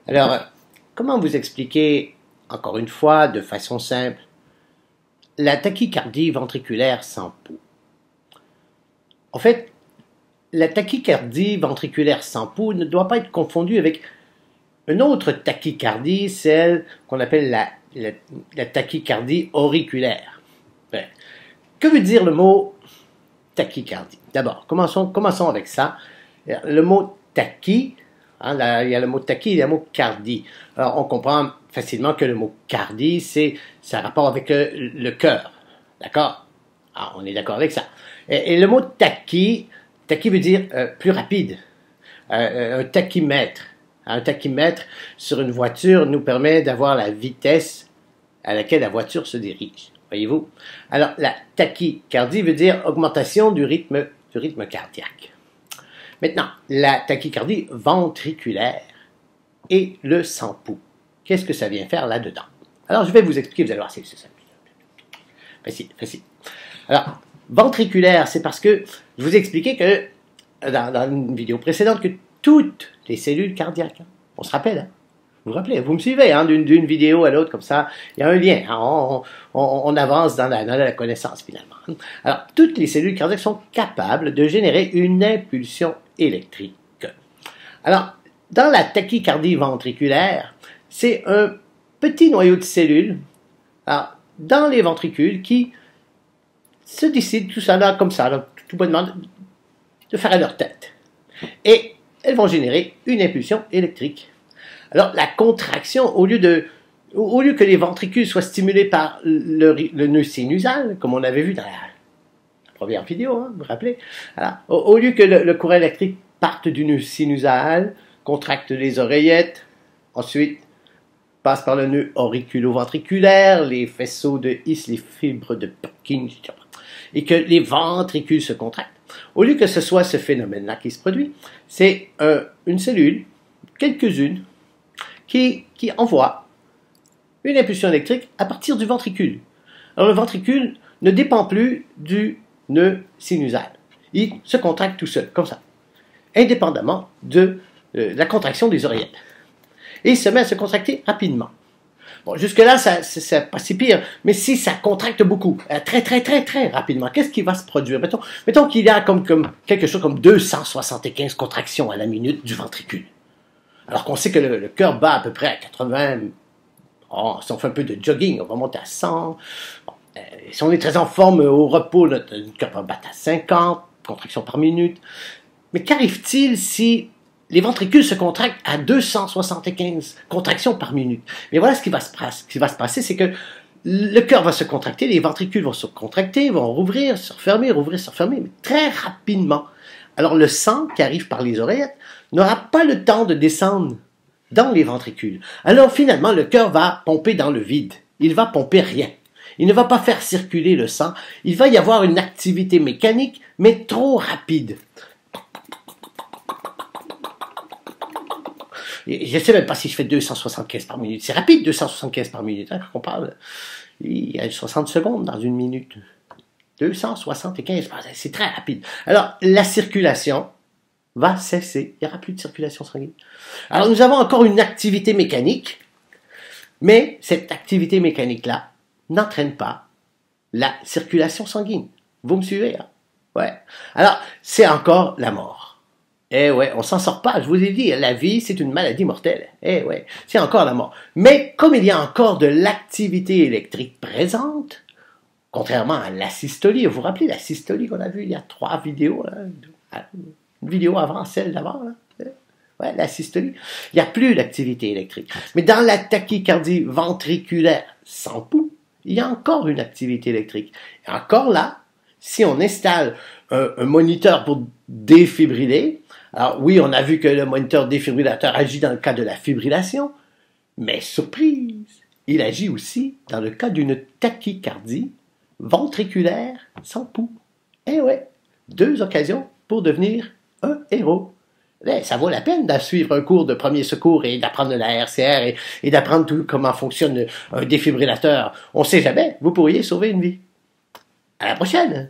Alors, comment vous expliquer, encore une fois, de façon simple, la tachycardie ventriculaire sans pouls? En fait, la tachycardie ventriculaire sans pouls ne doit pas être confondue avec une autre tachycardie, celle qu'on appelle la tachycardie auriculaire. Ben, que veut dire le mot tachycardie? D'abord, commençons avec ça. Le mot tachy, il y a le mot tachy, il y a le mot cardie. Alors, on comprend facilement que le mot cardie, ça a rapport avec le cœur. D'accord? Ah, on est d'accord avec ça. Et le mot tachy veut dire plus rapide. Un tachymètre. Un tachymètre sur une voiture nous permet d'avoir la vitesse à laquelle la voiture se dirige. Voyez-vous? Alors, la tachycardie veut dire augmentation du rythme cardiaque. Maintenant, la tachycardie ventriculaire et le sans pouls. Qu'est-ce que ça vient faire là-dedans? Alors, je vais vous expliquer, vous allez voir, c'est simple. Facile. Alors, ventriculaire, c'est parce que je vous ai expliqué que, dans une vidéo précédente, que toutes les cellules cardiaques, on se rappelle, hein? Vous vous rappelez, vous me suivez, hein, d'une vidéo à l'autre comme ça, il y a un lien, hein, on avance dans la connaissance finalement. Alors, toutes les cellules cardiaques sont capables de générer une impulsion électrique. Alors, dans la tachycardie ventriculaire, c'est un petit noyau de cellules, alors, dans les ventricules qui se décident tout ça là, comme ça, là, tout bonnement, de faire à leur tête. Et elles vont générer une impulsion électrique. Alors, la contraction, au lieu que les ventricules soient stimulés par le nœud sinusal, comme on avait vu dans la première vidéo, hein, vous vous rappelez? Alors, au lieu que le courant électrique parte du nœud sinusal, contracte les oreillettes, ensuite passe par le nœud auriculo-ventriculaire, les faisceaux de His, les fibres de Purkinje, et que les ventricules se contractent. Au lieu que ce soit ce phénomène-là qui se produit, c'est une cellule, quelques-unes, qui envoie une impulsion électrique à partir du ventricule. Alors le ventricule ne dépend plus du nœud sinusal. Il se contracte tout seul, comme ça, indépendamment de la contraction des oreillettes. Et il se met à se contracter rapidement. Bon, jusque-là, c'est pas si pire, mais si ça contracte beaucoup, très rapidement, qu'est-ce qui va se produire? Mettons qu'il y a comme quelque chose comme 275 contractions à la minute du ventricule. Alors qu'on sait que le cœur bat à peu près à 80, si on fait un peu de jogging, on va monter à 100. Bon, si on est très en forme au repos, notre cœur va battre à 50 contractions par minute. Mais qu'arrive-t-il si les ventricules se contractent à 275 contractions par minute? Mais voilà ce qui va se passer, c'est que le cœur va se contracter, les ventricules vont se contracter, vont rouvrir, se refermer, rouvrir, se refermer, mais très rapidement. Alors le sang qui arrive par les oreillettes n'aura pas le temps de descendre dans les ventricules. Alors finalement, le cœur va pomper dans le vide. Il va pomper rien. Il ne va pas faire circuler le sang. Il va y avoir une activité mécanique, mais trop rapide. Je ne sais même pas si je fais 275 par minute. C'est rapide, 275 par minute. Hein, on parle. Il y a 60 secondes dans une minute. 275, c'est très rapide. Alors, la circulation va cesser. Il n'y aura plus de circulation sanguine. Alors, nous avons encore une activité mécanique, mais cette activité mécanique-là n'entraîne pas la circulation sanguine. Vous me suivez, hein? Ouais. Alors, c'est encore la mort. Eh ouais, on s'en sort pas. Je vous ai dit, la vie, c'est une maladie mortelle. Eh ouais, c'est encore la mort. Mais comme il y a encore de l'activité électrique présente, contrairement à l'asystolie, vous vous rappelez la systolie qu'on a vue il y a 3 vidéos, là, une vidéo avant celle d'avant, là. Ouais, la systolie. Il n'y a plus d'activité électrique. Mais dans la tachycardie ventriculaire sans pouls, il y a encore une activité électrique. Et encore là, si on installe un moniteur pour défibriller, alors oui, on a vu que le moniteur défibrillateur agit dans le cas de la fibrillation, mais surprise, il agit aussi dans le cas d'une tachycardie ventriculaire sans pouls. Eh ouais, 2 occasions pour devenir un héros. Mais ça vaut la peine de suivre un cours de premier secours et d'apprendre la RCR et d'apprendre tout comment fonctionne un défibrillateur. On ne sait jamais, vous pourriez sauver une vie. À la prochaine!